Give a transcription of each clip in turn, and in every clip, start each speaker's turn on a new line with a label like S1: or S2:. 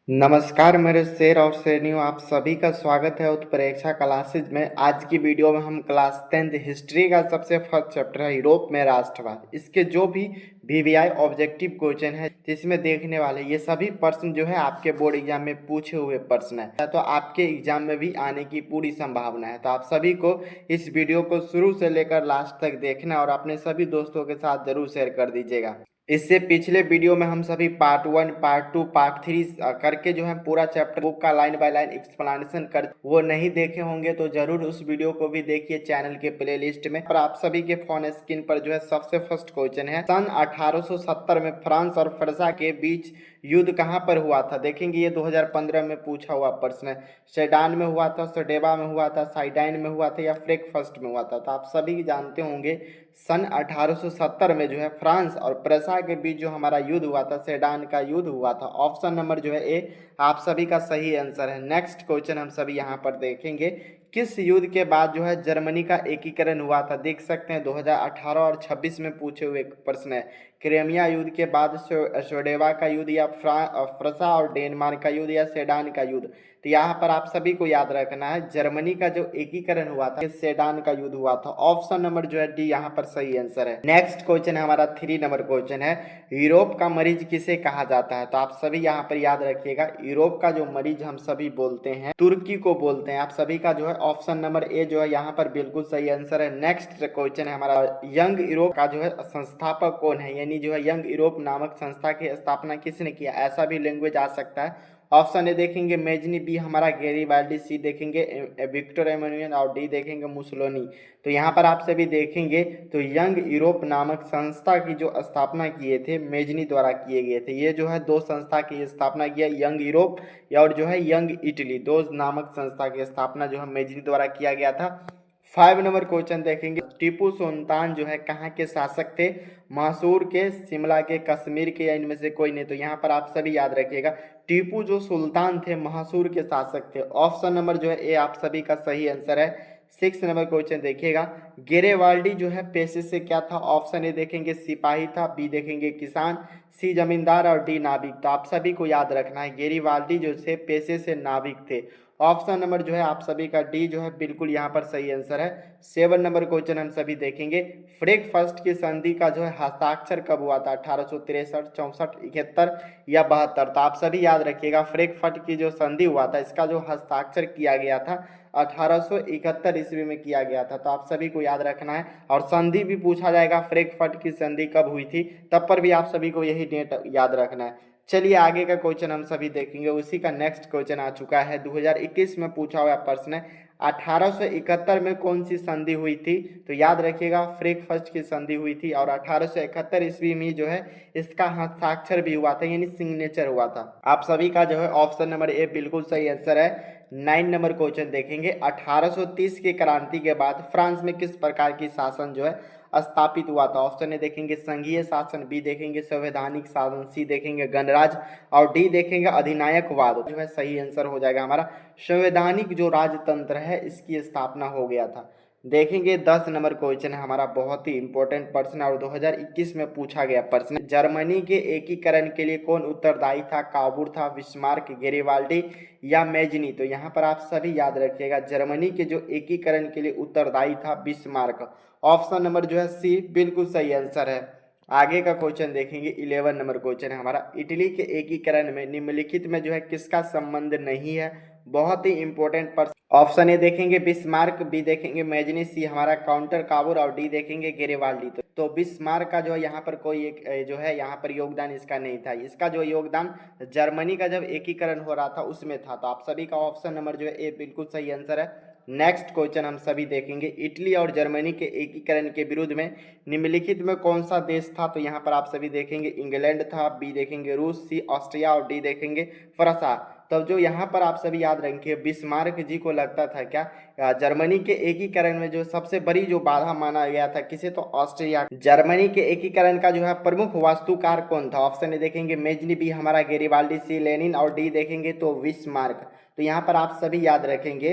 S1: नमस्कार मेरे शेर और शेरनियों, आप सभी का स्वागत है उत्प्रेक्षा क्लासेज में। आज की वीडियो में हम क्लास 10th हिस्ट्री का सबसे फर्स्ट चैप्टर है यूरोप में राष्ट्रवाद। इसके जो भी वीवीआई ऑब्जेक्टिव क्वेश्चन है जिसमें देखने वाले ये सभी प्रश्न जो है आपके बोर्ड एग्जाम में पूछे हुए प्रश्न है, तो आपके एग्जाम में भी आने की पूरी संभावना है। तो आप सभी को इस वीडियो को शुरू से लेकर लास्ट तक देखना और अपने सभी दोस्तों के साथ जरूर शेयर कर दीजिएगा। इससे पिछले वीडियो में हम सभी पार्ट 1, पार्ट 2, पार्ट 3 करके जो है पूरा चैप्टर बुक का लाइन बाय लाइन एक्सप्लेनेशन कर, वो नहीं देखे होंगे तो जरूर उस वीडियो को भी देखिए चैनल के प्लेलिस्ट में। और आप सभी के फोन स्क्रीन पर जो है सबसे फर्स्ट क्वेश्चन है, सन 1870 में फ्रांस और फ्रांस के बीच युद्ध कहाँ पर हुआ था। देखेंगे ये 2015 में पूछा हुआ प्रश्न है। सेडान में हुआ था, सडेवा में हुआ था, साइडाइन में हुआ था या फ्रेकफर्स्ट में हुआ था। तो आप सभी जानते होंगे सन 1870 में जो है फ्रांस और प्रसा के बीच जो हमारा युद्ध हुआ था, सेडान का युद्ध हुआ था। ऑप्शन नंबर जो है ए आप सभी का सही आंसर है। नेक्स्ट क्वेश्चन हम सभी यहाँ पर देखेंगे, किस युद्ध के बाद जो है जर्मनी का एकीकरण हुआ था। देख सकते हैं 2018 और 26 में पूछे हुए प्रश्न है। क्रेमिया युद्ध के बाद सोडेवा का युद्ध या फ्रसा और डेनमार्क का युद्ध या सेडान का युद्ध। तो यहाँ पर आप सभी को याद रखना है जर्मनी का जो एकीकरण हुआ था सेडान का युद्ध हुआ था। ऑप्शन नंबर जो है डी यहाँ पर सही आंसर है। नेक्स्ट क्वेश्चन है हमारा 3 नंबर क्वेश्चन है, यूरोप का मरीज किसे कहा जाता है। तो आप सभी यहाँ पर याद रखिएगा यूरोप का जो मरीज हम सभी बोलते हैं तुर्की को बोलते हैं। आप सभी का जो है ऑप्शन नंबर ए जो है यहाँ पर बिल्कुल सही आंसर है। नेक्स्ट क्वेश्चन है हमारा, यंग यूरोप का जो है संस्थापक कौन है, यानी जो है यंग यूरोप नामक संस्था की स्थापना किसने किया। ऐसा भी लैंग्वेज आ सकता है। ऑप्शन ए देखेंगे मेजनी, बी हमारा गैरीबाल्डी, सी देखेंगे विक्टर एमानुएल और डी देखेंगे मुसोलिनी। तो यहाँ पर आप सभी देखेंगे तो यंग यूरोप नामक संस्था की जो स्थापना किए थे मेजनी द्वारा किए गए थे। ये जो है दो संस्था की स्थापना किया, यंग यूरोप और जो है यंग इटली, दो नामक संस्था की स्थापना जो है मेजनी द्वारा किया गया था। 5 नंबर क्वेश्चन देखेंगे, टीपू सुल्तान जो है कहाँ के शासक थे, मैसूर के, शिमला के, कश्मीर के या इनमें से कोई नहीं। तो यहाँ पर आप सभी याद रखिएगा टीपू जो सुल्तान थे मैसूर के शासक थे। ऑप्शन नंबर जो है ए आप सभी का सही आंसर है। 6 नंबर क्वेश्चन देखिएगा, गेरेवाल्डी जो है पेशे से क्या था। ऑप्शन ए देखेंगे सिपाही था, बी देखेंगे किसान, सी जमींदार और डी नाविक। तो आप सभी को याद रखना है गेरीवाल्डी जो थे पेशे से नाविक थे। ऑप्शन नंबर जो है आप सभी का डी जो है बिल्कुल यहाँ पर सही आंसर है। 7 नंबर क्वेश्चन हम सभी देखेंगे, फ्रेकफर्स्ट की संधि का जो है हस्ताक्षर कब हुआ था, 1863, 64, 71 या 72। तो आप सभी याद रखिएगा फ्रेकफर्ट की जो संधि हुआ था इसका जो हस्ताक्षर किया गया था 1871 ईस्वी में किया गया था। तो आप सभी को याद रखना है। और संधि भी पूछा जाएगा फ्रेकफर्ट की संधि कब हुई थी, तब पर भी आप सभी को यही डेट याद रखना है। चलिए आगे का क्वेश्चन हम सभी देखेंगे। उसी का नेक्स्ट क्वेश्चन आ चुका है, 2021 में पूछा हुआ प्रश्न है, 1871 में कौन सी संधि हुई थी। तो याद रखिएगा फ्रेकफर्स्ट की संधि हुई थी और 1871 ईस्वी में जो है इसका हस्ताक्षर भी हुआ था, यानी सिग्नेचर हुआ था। आप सभी का जो है ऑप्शन नंबर ए बिल्कुल सही आंसर है। 9 नंबर क्वेश्चन देखेंगे, 1830 की क्रांति के बाद फ्रांस में किस प्रकार की शासन जो है स्थापित हुआ था। ऑप्शन ए देखेंगे संघीय शासन, बी देखेंगे संवैधानिक शासन, सी देखेंगे गणराज्य और डी देखेंगे अधिनायकवाद। जो है सही आंसर हो जाएगा हमारा संवैधानिक जो राजतंत्र है इसकी स्थापना हो गया था। देखेंगे 10 नंबर क्वेश्चन है हमारा, बहुत ही इंपॉर्टेंट प्रश्न और 2021 में पूछा गया प्रश्न, जर्मनी के एकीकरण के लिए कौन उत्तरदायी था। काबूर था, बिस्मार्क, गेरिबाल्डी या मेजनी। तो यहाँ पर आप सभी याद रखिएगा जर्मनी के जो एकीकरण के लिए उत्तरदायी था बिस्मार्क। ऑप्शन नंबर जो है सी बिल्कुल सही आंसर है। आगे का क्वेश्चन देखेंगे 11 नंबर क्वेश्चन है हमारा, इटली के एकीकरण में निम्नलिखित में जो है किसका संबंध नहीं है। बहुत ही इंपॉर्टेंट पर ऑप्शन ए देखेंगे बिस्मार्क, बी देखेंगे मेजनी, सी हमारा काउंटर काबूर और डी देखेंगे गेरिबाल्डी। तो बिस्मार्क का जो है यहाँ पर कोई एक जो है यहाँ पर योगदान इसका नहीं था। इसका जो योगदान जर्मनी का जब एकीकरण हो रहा था उसमें था। तो आप सभी का ऑप्शन नंबर जो है ए बिल्कुल सही आंसर है। नेक्स्ट क्वेश्चन हम सभी देखेंगे, इटली और जर्मनी के एकीकरण के विरुद्ध में निम्नलिखित में कौन सा देश था। तो यहाँ पर आप सभी देखेंगे इंग्लैंड था, बी देखेंगे रूस, सी ऑस्ट्रिया और डी देखेंगे फ्रांस। तब जो यहाँ पर आप सभी याद रखेंगे बिस्मार्क जी को लगता था क्या जर्मनी के एकीकरण में जो सबसे बड़ी जो बाधा माना गया था किसे, तो ऑस्ट्रिया। जर्मनी के एकीकरण का जो है प्रमुख वास्तुकार कौन था? ऑप्शन ए देखेंगे मेजनी, बी हमारा गेरिबाल्डी, सी लेनिन और डी देखेंगे तो बिस्मार्क। तो यहाँ पर आप सभी याद रखेंगे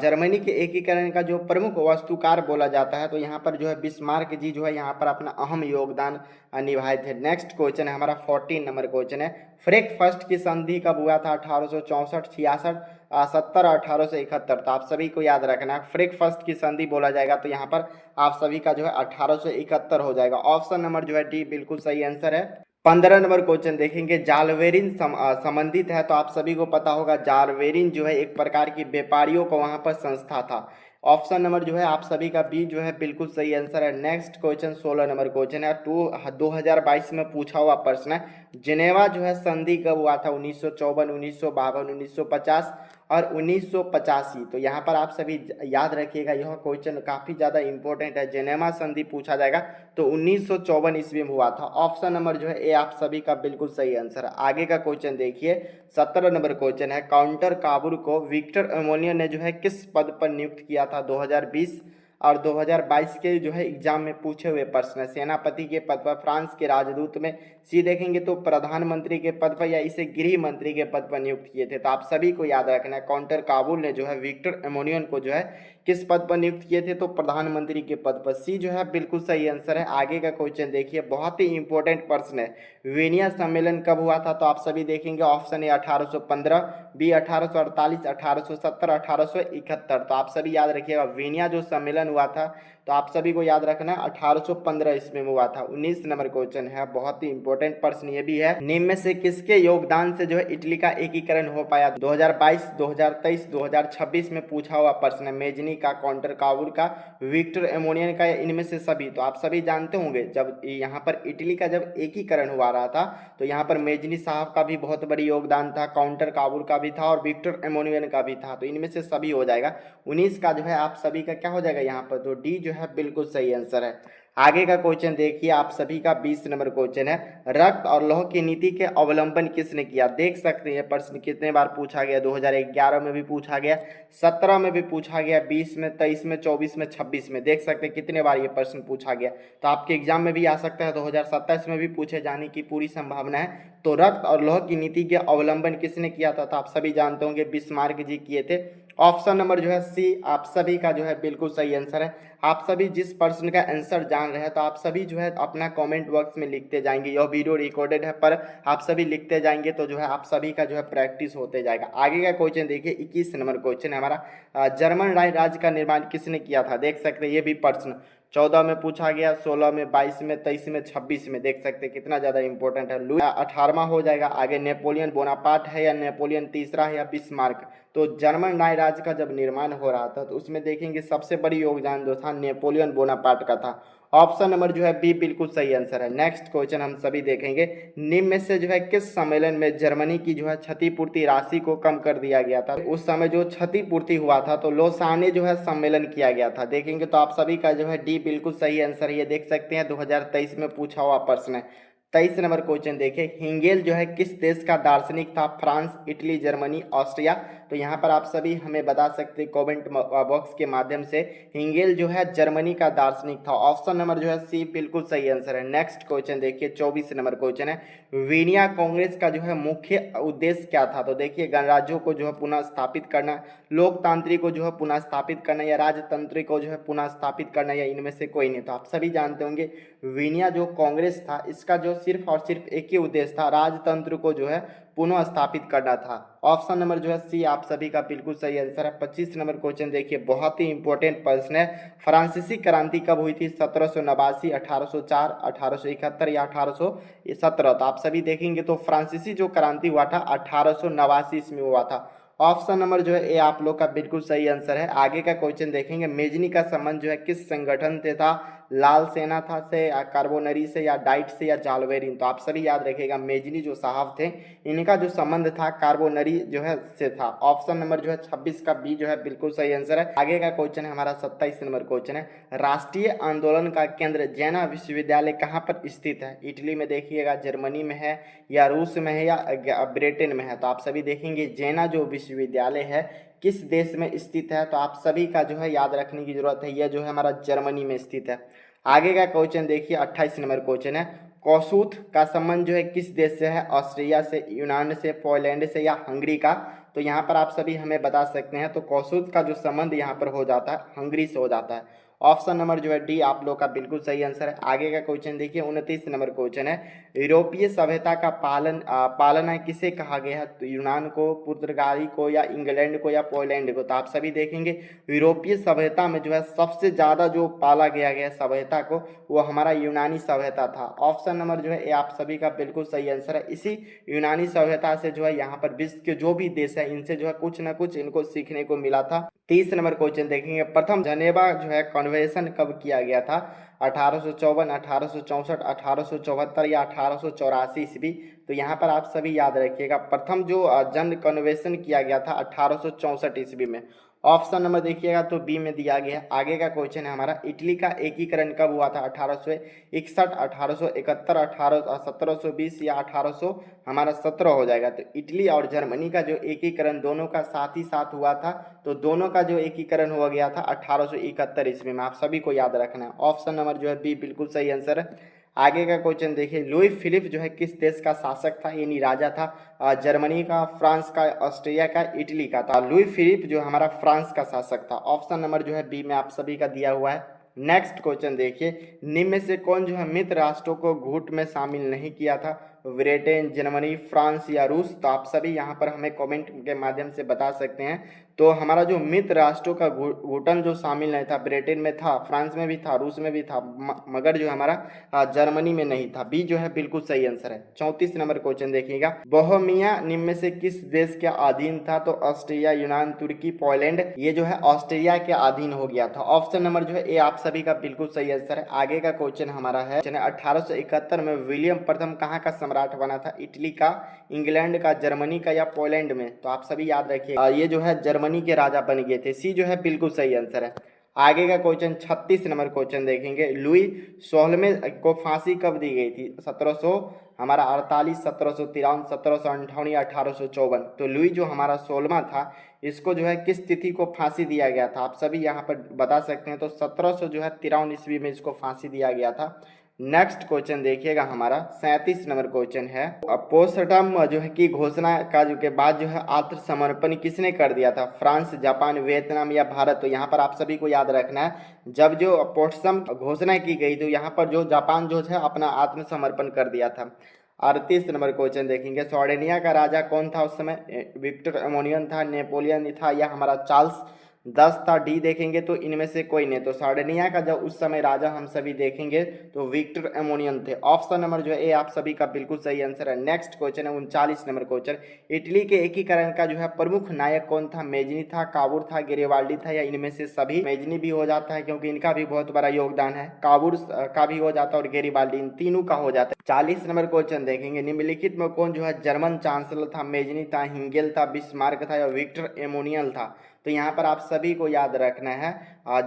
S1: जर्मनी के एकीकरण का जो प्रमुख वास्तुकार बोला जाता है तो यहाँ पर जो है बिस्मार्क जी जो है यहाँ पर अपना अहम योगदान निभाए थे। नेक्स्ट क्वेश्चन है हमारा 14 नंबर क्वेश्चन है, फ्रेक फर्स्ट की संधि कब हुआ था? 1864, 66, 70, 1871। तो आप सभी को याद रखना है फ्रेक फर्स्ट की संधि बोला जाएगा तो यहाँ पर आप सभी का जो है 1871 हो जाएगा। ऑप्शन नंबर जो है डी बिल्कुल सही आंसर है। 15 नंबर क्वेश्चन देखेंगे, जालवेरिन संबंधित है तो आप सभी को पता होगा जालवेरिन जो है एक प्रकार की व्यापारियों को वहां पर संस्था था। ऑप्शन नंबर जो है आप सभी का बी जो है बिल्कुल सही आंसर है। नेक्स्ट क्वेश्चन 16 नंबर क्वेश्चन है 2022 में पूछा हुआ प्रश्न है, जिनेवा जो है संधि कब हुआ था? 1954, 1952, 1950 और 1985। तो यहाँ पर आप सभी याद रखिएगा यह क्वेश्चन काफी ज्यादा इंपॉर्टेंट है। जेनेवा संधि पूछा जाएगा तो 1954 ईस्वी में हुआ था। ऑप्शन नंबर जो है ए आप सभी का बिल्कुल सही आंसर है। आगे का क्वेश्चन देखिए 17 नंबर क्वेश्चन है, काउंटर काबुल को विक्टर एमोनियन ने जो है किस पद पर नियुक्त किया था? 2020 और 2022 के जो है एग्जाम में पूछे हुए प्रश्न है। सेनापति के पद पर, फ्रांस के राजदूत में, सी देखेंगे तो प्रधानमंत्री के पद पर, या इसे गृह मंत्री के पद पर नियुक्त किए थे। तो आप सभी को याद रखना है काउंटर काबुल ने जो है विक्टर एमोनियन को जो है किस पद पर नियुक्त किए थे? तो प्रधानमंत्री के पद पर। सी जो है बिल्कुल सही आंसर है। आगे का क्वेश्चन देखिए बहुत ही इंपॉर्टेंट प्रश्न है, वियना सम्मेलन कब हुआ था? तो आप सभी देखेंगे ऑप्शन ए 1815, बी 1848, 1870, 1871। तो आप सभी याद रखिएगा वियना जो सम्मेलन हुआ था तो आप सभी को याद रखना 1815 ईस्वी में हुआ था। 19 नंबर क्वेश्चन है, बहुत ही इंपॉर्टेंट प्रश्न ये भी है, निम्न में से किसके योगदान से जो है इटली का एकीकरण हो पाया? 2022, 2023, 2026 में पूछा हुआ प्रश्न है। मेजनी का, काउंटर काबुल का, विक्टर एमोनियन का, या इनमें से सभी? तो आप सभी जानते होंगे जब यहाँ पर इटली का जब एकीकरण हुआ रहा था तो यहाँ पर मेजनी साहब का भी बहुत बड़ी योगदान था, काउंटर काबुल का भी था और विक्टर एमोनियन का भी था। तो इनमें से सभी हो जाएगा। 19 का जो है आप सभी का क्या हो जाएगा यहाँ पर? तो डी जो है बिल्कुल सही आंसर है। आगे का क्वेश्चन देखिए आप सभी का 20 नंबर क्वेश्चन है, रक्त और लौह की नीति के अवलंबन किसने किया? देख सकते हैं प्रश्न कितने बार पूछा गया, 2011 में भी पूछा गया, 17 में भी पूछा गया, 20 में, 23 में, 24 में, 26 में। देख सकते हैं कितने बार ये प्रश्न पूछा गया। तो आपके एग्जाम में भी आ सकता है, 2027 में भी पूछे जाने की पूरी संभावना है। तो रक्त और लौह की नीति के अवलंबन किसने किया था? तो आप सभी जानते होंगे बिस्मार्क जी किए थे। ऑप्शन नंबर जो है सी आप सभी का जो है बिल्कुल सही आंसर है। आप सभी जिस प्रश्न का आंसर जान रहे हैं तो आप सभी जो है अपना कमेंट बॉक्स में लिखते जाएंगे। यह वीडियो रिकॉर्डेड है पर आप सभी लिखते जाएंगे तो जो है आप सभी का जो है प्रैक्टिस होते जाएगा। आगे का क्वेश्चन देखिए 21 नंबर क्वेश्चन है हमारा, जर्मन राज्य का निर्माण किसने किया था? देख सकते हैं ये भी प्रश्न 14 में पूछा गया, 16 में, 22 में, 23 में, 26 में। देख सकते हैं कितना ज्यादा इंपॉर्टेंट है। लुई 18वां हो जाएगा। आगे नेपोलियन बोनापार्ट है या नेपोलियन तीसरा है या बिस्मार्क? तो जर्मन राज्य का जब निर्माण हो रहा था तो उसमें देखेंगे सबसे बड़ी योगदान जो था नेपोलियन बोनापार्ट का था। ऑप्शन नंबर जो है बी बिल्कुल सही आंसर है। नेक्स्ट क्वेश्चन हम सभी देखेंगे, निम्न में से जो है किस सम्मेलन में जर्मनी की जो है क्षतिपूर्ति राशि को कम कर दिया गया था? उस समय जो क्षतिपूर्ति हुआ था तो लोसाने जो है सम्मेलन किया गया था। देखेंगे तो आप सभी का जो है डी बिल्कुल सही आंसर है। ये देख सकते हैं 2023 में पूछा हुआ प्रश्न है। 23 नंबर क्वेश्चन देखिए, हिंगेल जो है किस देश का दार्शनिक था? France, Italy, Germany, Austria? तो यहाँ पर आप सभी हमें बता सकते हैं कमेंट बॉक्स के माध्यम से। हिंगेल जो है जर्मनी का दार्शनिक था। ऑप्शन नंबर जो है सी बिल्कुल सही आंसर है। नेक्स्ट क्वेश्चन देखिए 24 नंबर क्वेश्चन है, वीनिया कांग्रेस का जो है मुख्य उद्देश्य क्या था? तो देखिए गणराज्यों को जो है पुनः स्थापित करना, लोकतांत्रिक को जो है पुनः स्थापित करना, या राजतंत्र को जो है पुनः स्थापित करना, या इनमें से कोई नहीं। तो आप सभी जानते होंगे वीनिया जो कांग्रेस था इसका जो सिर्फ और सिर्फ एक ही उद्देश्य था, राजतंत्र को जो है पुनः स्थापित करना था। ऑप्शन नंबर जो है सी आप सभी का बिल्कुल सही आंसर है। 25 नंबर क्वेश्चन देखिए बहुत ही इंपॉर्टेंट प्रश्न है, फ्रांसीसी क्रांति कब हुई थी? 1789, 1804, 1871 या 1817? तो आप सभी देखेंगे तो फ्रांसीसी जो क्रांति हुआ था 1889 इसमें हुआ था। ऑप्शन नंबर जो है ए आप लोग का बिल्कुल सही आंसर है। आगे का क्वेश्चन देखेंगे, मेजनी का संबंध जो है किस संगठन से था? लाल सेना था से या कार्बोनरी से या डाइट से या जालवेरिन। तो आप सभी याद रखिएगा मेजनी जो साहब थे इनका जो संबंध था कार्बोनरी जो है से था। ऑप्शन नंबर जो है 26 का बी जो है बिल्कुल सही आंसर है। आगे का क्वेश्चन है हमारा 27 नंबर क्वेश्चन है, राष्ट्रीय आंदोलन का केंद्र जैना विश्वविद्यालय कहाँ पर स्थित है? इटली में देखिएगा, जर्मनी में है या रूस में है या ब्रिटेन में है? तो आप सभी देखेंगे जैना जो विश्वविद्यालय है किस देश में स्थित है? तो आप सभी का जो है याद रखने की जरूरत है, यह जो है हमारा जर्मनी में स्थित है। आगे का क्वेश्चन देखिए 28 नंबर क्वेश्चन है, कौसूथ का संबंध जो है किस देश से है? ऑस्ट्रिया से, यूनान से, पोलैंड से या हंगरी का? तो यहाँ पर आप सभी हमें बता सकते हैं। तो कौसूथ का जो संबंध यहाँ पर हो जाता है हंगरी से हो जाता है। ऑप्शन नंबर जो है डी आप लोग का बिल्कुल सही आंसर है। आगे का क्वेश्चन देखिए 29 नंबर क्वेश्चन है, यूरोपीय सभ्यता का पालना किसे कहा गया है? तो यूनान को, पुर्तगाली को या इंग्लैंड को या पोलैंड को? तो आप सभी देखेंगे यूरोपीय सभ्यता में जो है सबसे ज़्यादा जो पाला गया सभ्यता को वो हमारा यूनानी सभ्यता था। ऑप्शन नंबर जो है ये आप सभी का बिल्कुल सही आंसर है। इसी यूनानी सभ्यता से जो है यहाँ पर विश्व के जो भी देश है इनसे जो है कुछ ना कुछ इनको सीखने को मिला था। 30 नंबर क्वेश्चन देखेंगे, प्रथम जनेवा जो है कन्वेंशन कब किया गया था? 1854, 1864, 1874 या 1884 ईस्वी? तो यहाँ पर आप सभी याद रखिएगा प्रथम जो जन कन्वेंशन किया गया था 1864 ईस्वी में। ऑप्शन नंबर देखिएगा तो बी में दिया गया है। आगे का क्वेश्चन है हमारा, इटली का एकीकरण कब हुआ था? 1861, 1871, 1720 या 1800 हमारा 17 हो जाएगा। तो इटली और जर्मनी का जो एकीकरण दोनों का साथ ही साथ हुआ था, तो दोनों का जो एकीकरण हुआ गया था 1871 ईस्वी में। आप सभी को याद रखना है। ऑप्शन नंबर जो है बी बिल्कुल सही आंसर है। आगे का क्वेश्चन देखिए, लुई फिलिप जो है किस देश का शासक था यानी राजा था? जर्मनी का, फ्रांस का, ऑस्ट्रिया का, इटली का? था लुई फिलिप जो हमारा फ्रांस का शासक था। ऑप्शन नंबर जो है बी में आप सभी का दिया हुआ है। नेक्स्ट क्वेश्चन देखिए, निम्न में से कौन जो है मित्र राष्ट्रों को गुट में शामिल नहीं किया था? ब्रिटेन, जर्मनी, फ्रांस या रूस? तो आप सभी यहाँ पर हमें कमेंट के माध्यम से बता सकते हैं। तो हमारा जो मित्र राष्ट्रों का घुटन जो शामिल नहीं था, ब्रिटेन में था, फ्रांस में भी था, रूस में भी था, मगर जो हमारा जर्मनी में नहीं था। बी जो है बिल्कुल सही आंसर है। 34 नंबर क्वेश्चन देखिएगा, बोहेमिया निम्न में से किस देश के अधीन था? तो ऑस्ट्रिया, यूनान, तुर्की, पोलैंड? ये जो है ऑस्ट्रिया के अधीन हो गया था। ऑप्शन नंबर जो है ए आप सभी का बिल्कुल सही आंसर है। आगे का क्वेश्चन हमारा है 1871 में विलियम प्रथम कहाँ का सम्राट बना था? इटली का, इंग्लैंड का, जर्मनी का या पोलैंड में? तो आप सभी याद रखिए ये जो है जर्मनी के राजा बन गए थे। सी जो है बिल्कुल सही आंसर है। आगे का क्वेश्चन 36 नंबर क्वेश्चन देखेंगे, लुई 16वें को फांसी कब दी गई थी? 1700 हमारा 48, 1753, 1758 या 1854? तो लुई जो हमारा 16वां था इसको जो है किस तिथि को फांसी दिया गया था? आप सभी यहाँ पर बता सकते हैं। तो 1700 जो है 53 ईस्वी में इसको फांसी दिया गया था। नेक्स्ट क्वेश्चन देखिएगा हमारा 37 नंबर क्वेश्चन है, पोस्टम जो है की घोषणा का जो के बाद जो है आत्मसमर्पण किसने कर दिया था? फ्रांस, जापान, वियतनाम या भारत? तो यहाँ पर आप सभी को याद रखना है जब जो पोस्टम घोषणा की गई तो यहाँ पर जो जापान जो है अपना आत्मसमर्पण कर दिया था। 38 नंबर क्वेश्चन देखेंगे, सार्डिनिया का राजा कौन था उस समय? विक्टर एमोनियन था, नेपोलियन था या हमारा चार्ल्स 10 था? डी देखेंगे तो इनमें से कोई नहीं। तो सार्डिनिया का जब उस समय राजा हम सभी देखेंगे तो विक्टर एमोनियन थे। ऑप्शन नंबर जो है ए आप सभी का बिल्कुल सही आंसर है। नेक्स्ट क्वेश्चन है 39 नंबर क्वेश्चन, इटली के एकीकरण का जो है प्रमुख नायक कौन था? मेजनी था, काबूर था, गेरिबाल्डी था या इनमें से सभी? मेजनी भी हो जाता है क्योंकि इनका भी बहुत बड़ा योगदान है, काबूर का भी हो जाता है और गेरिबाल्डी, इन तीनों का हो जाता है। 40 नंबर क्वेश्चन देखेंगे, निम्नलिखित में कौन जो है जर्मन चांसलर था? मेजनी था, हिंगेल था, बिस्मार्क था या विक्टर एमोनियल था? तो यहाँ पर आप सभी को याद रखना है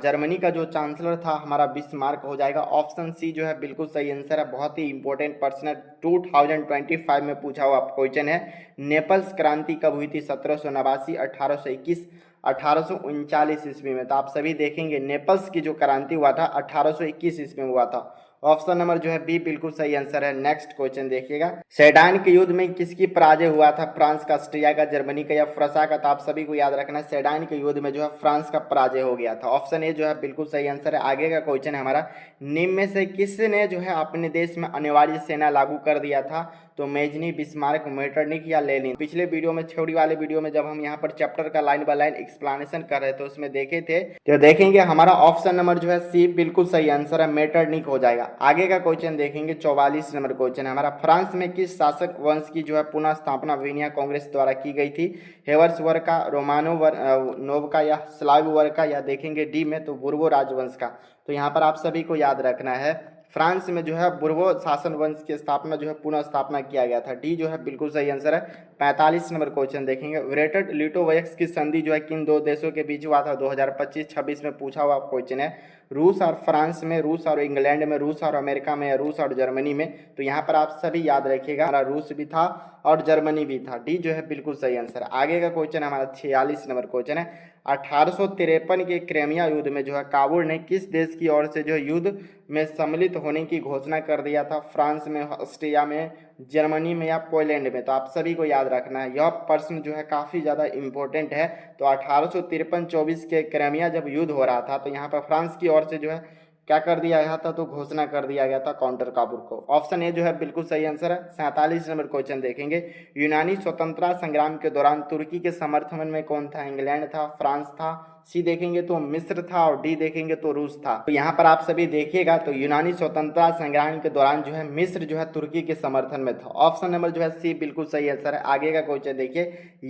S1: जर्मनी का जो चांसलर था हमारा बिस्मार्क हो जाएगा। ऑप्शन सी जो है बिल्कुल सही आंसर है। बहुत ही इंपॉर्टेंट पर्सनल 2025 में पूछा हुआ क्वेश्चन है, नेपल्स क्रांति कब हुई थी? 1789, 1821, 1839 ईस्वी में? तो आप सभी देखेंगे नेपल्स की जो क्रांति हुआ था 1821 ईस्वी में हुआ था। ऑप्शन नंबर जो है बी बिल्कुल सही आंसर है। नेक्स्ट क्वेश्चन देखिएगा, सेडान के युद्ध में किसकी पराजय हुआ था? फ्रांस का, ऑस्ट्रिया का, जर्मनी का या फ्रांसा का? तो आप सभी को याद रखना है सेडान के युद्ध में जो है फ्रांस का पराजय हो गया था। ऑप्शन ए जो है बिल्कुल सही आंसर है। आगे का क्वेश्चन है हमारा, निम्न में से किसने जो है अपने देश में अनिवार्य सेना लागू कर दिया था? तो मेजनी, बिस्मार्क, मेटरनिख या लेनिन? पिछले वीडियो में, थ्योरी वाले वीडियो में जब हम यहाँ पर चैप्टर का लाइन बाय लाइन एक्सप्लेनेशन कर रहे थे उसमें देखे थे, तो देखेंगे हमारा ऑप्शन नंबर जो है सी बिल्कुल सही आंसर है, मेटरनिख हो जाएगा। आगे का क्वेश्चन देखेंगे 44 नंबर क्वेश्चन है हमारा, फ्रांस में किस शासक वंश की जो है पुनः स्थापना वीनिया कांग्रेस द्वारा की गई थी? हेवर्सवर्ग का, रोमानोव का या स्लाव वर्ग का, या देखेंगे डी में तो बुर्बो राजवंश का। तो यहाँ पर आप सभी को याद रखना है फ्रांस में जो है बुर्बो शासन वंश की स्थापना जो है पुनः स्थापना किया गया था। डी जो है बिल्कुल सही आंसर है। 45 नंबर क्वेश्चन देखेंगे, ग्रेटर लिटोवेक्स की संधि जो है किन दो देशों के बीच हुआ था? 2025-26 में पूछा हुआ क्वेश्चन है। रूस और फ्रांस में, रूस और इंग्लैंड में, रूस और अमेरिका में, या रूस और जर्मनी में? तो यहाँ पर आप सभी याद रखिएगा, हमारा रूस भी था और जर्मनी भी था। डी जो है बिल्कुल सही आंसर। आगे का क्वेश्चन हमारा 46 नंबर क्वेश्चन है, 1853 के क्रेमिया युद्ध में जो है काबुल ने किस देश की ओर से जो युद्ध में सम्मिलित होने की घोषणा कर दिया था? फ्रांस में, ऑस्ट्रिया में, जर्मनी में या पोलैंड में? तो आप सभी को याद रखना है, यह प्रश्न जो है काफ़ी ज़्यादा इंपॉर्टेंट है। तो 1853-24 के क्रेमिया जब युद्ध हो रहा था तो यहाँ पर फ्रांस की ओर से जो है क्या कर दिया गया था? तो घोषणा कर दिया गया था काउंटर काबुल को। ऑप्शन ए जो है बिल्कुल सही आंसर है। 47 नंबर क्वेश्चन देखेंगे, यूनानी स्वतंत्रता संग्राम के दौरान तुर्की के समर्थन में कौन था? इंग्लैंड था, फ्रांस था, सी देखेंगे तो मिस्र था, और डी देखेंगे तो रूस था। तो यहाँ पर आप सभी देखिएगा तो यूनानी स्वतंत्रता संग्राम के दौरान जो है मिस्र जो है तुर्की के समर्थन में था। ऑप्शन नंबर जो है सी बिल्कुल सही आंसर है। आगे का क्वेश्चन देखिए,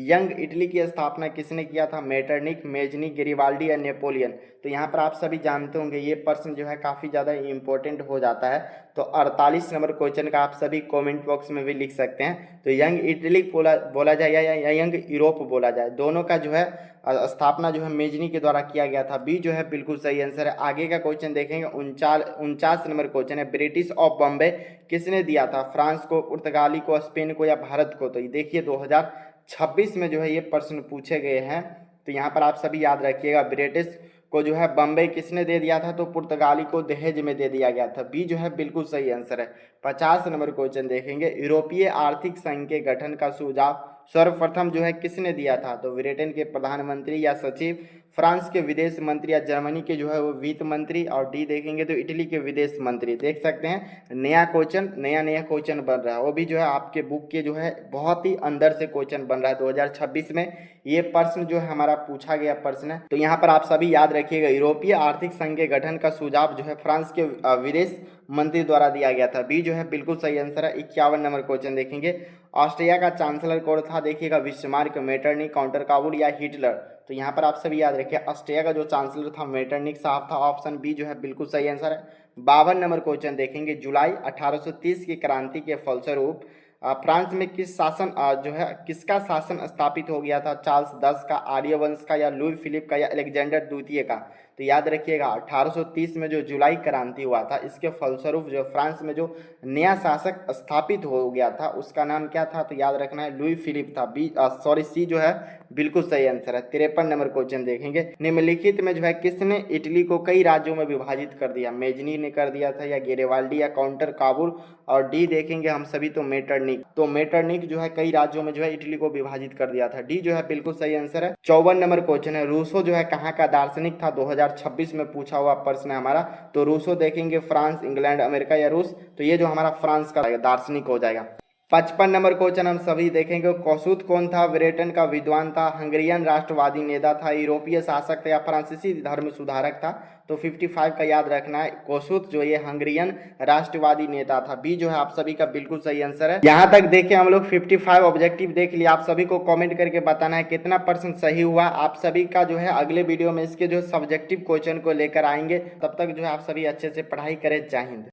S1: यंग इटली की स्थापना किसने किया था? मेटरनिक, मेजनी, गेरिबाल्डी या नेपोलियन? तो यहाँ पर आप सभी जानते होंगे ये प्रश्न जो है काफ़ी ज़्यादा इंपॉर्टेंट हो जाता है। तो 48 नंबर क्वेश्चन का आप सभी कमेंट बॉक्स में भी लिख सकते हैं। तो यंग इटली बोला जाए या यंग यूरोप बोला जाए, दोनों का जो है स्थापना जो है मेजनी के द्वारा किया गया था। बी जो है बिल्कुल सही आंसर है। आगे का क्वेश्चन देखेंगे, 49 नंबर क्वेश्चन है, ब्रिटिश ऑफ बॉम्बे किसने दिया था? फ्रांस को, पुर्तगाली को, स्पेन को या भारत को? तो ये देखिए 2026 में जो है ये प्रश्न पूछे गए हैं। तो यहाँ पर आप सभी याद रखिएगा, ब्रिटिश को जो है बम्बई किसने दे दिया था? तो पुर्तगाली को दहेज में दे दिया गया था। बी जो है बिल्कुल सही आंसर है। 50 नंबर क्वेश्चन देखेंगे, यूरोपीय आर्थिक संघ के गठन का सुझाव सर्वप्रथम जो है किसने दिया था? तो ब्रिटेन के प्रधानमंत्री या सचिव, फ्रांस के विदेश मंत्री या जर्मनी के जो है वो वित्त मंत्री, और डी देखेंगे तो इटली के विदेश मंत्री। देख सकते हैं नया क्वेश्चन बन रहा है, वो भी जो है आपके बुक के जो है बहुत ही अंदर से क्वेश्चन बन रहा है। 2026 में ये प्रश्न जो है हमारा पूछा गया प्रश्न है। तो यहाँ पर आप सभी याद रखिएगा, यूरोपीय आर्थिक संघ के गठन का सुझाव जो है फ्रांस के विदेश मंत्री द्वारा दिया गया था। बी जो है बिल्कुल सही आंसर है। 51 नंबर क्वेश्चन देखेंगे, ऑस्ट्रिया का चांसलर कौन था? देखिएगा विस्मार्क, मेटरनिक, काउंटर काबुल या हिटलर? तो यहाँ पर आप सभी याद रखिए, ऑस्ट्रिया का जो चांसलर था मेटरनिक साहब था। ऑप्शन बी जो है बिल्कुल सही आंसर है। 52 नंबर क्वेश्चन देखेंगे, जुलाई 1830 की क्रांति के फलस्वरूप फ्रांस में किस शासन जो है किसका शासन स्थापित हो गया था? चार्ल्स 10 का, आर्यवंश का, या लुई फिलिप का, या अलेक्जेंडर द्वितीय का? तो याद रखिएगा 1830 में जो जुलाई क्रांति हुआ था, इसके फलस्वरूप जो फ्रांस में जो नया शासक स्थापित हो गया था उसका नाम क्या था? तो याद रखना है लुई फिलिप था। सी जो है बिल्कुल सही आंसर है। 53 नंबर क्वेश्चन देखेंगे, निम्नलिखित में जो है किसने इटली को कई राज्यों में विभाजित कर दिया? मेजनी ने कर दिया था, या गेरेवाल्डी, या काउंटर काबुल, और डी देखेंगे हम सभी तो मेटरनिक। तो मेटरनिक जो है कई राज्यों में जो है इटली को विभाजित कर दिया था। डी जो है बिल्कुल सही आंसर है। 54 नंबर क्वेश्चन है, रूसो जो है कहाँ का दार्शनिक था? 2026 में पूछा हुआ प्रश्न है हमारा। तो रूसो देखेंगे फ्रांस, इंग्लैंड, अमेरिका या रूस? तो ये जो हमारा फ्रांस का दार्शनिक हो जाएगा। 55 नंबर क्वेश्चन हम सभी देखेंगे, कोसूत कौन था? ब्रिटेन का विद्वान था, हंगरियन राष्ट्रवादी नेता था, यूरोपीय शासक था, या फ्रांसीसी धर्म सुधारक था? तो 55 का याद रखना है, कोसूत जो ये हंगरियन राष्ट्रवादी नेता था। बी जो है आप सभी का बिल्कुल सही आंसर है। यहाँ तक देखिए हम लोग 55 ऑब्जेक्टिव देख लिया। आप सभी को कमेंट करके बताना है कितना % सही हुआ। आप सभी का जो है अगले वीडियो में इसके जो सब्जेक्टिव क्वेश्चन को लेकर आएंगे। तब तक जो है आप सभी अच्छे से पढ़ाई करें। जय हिंद।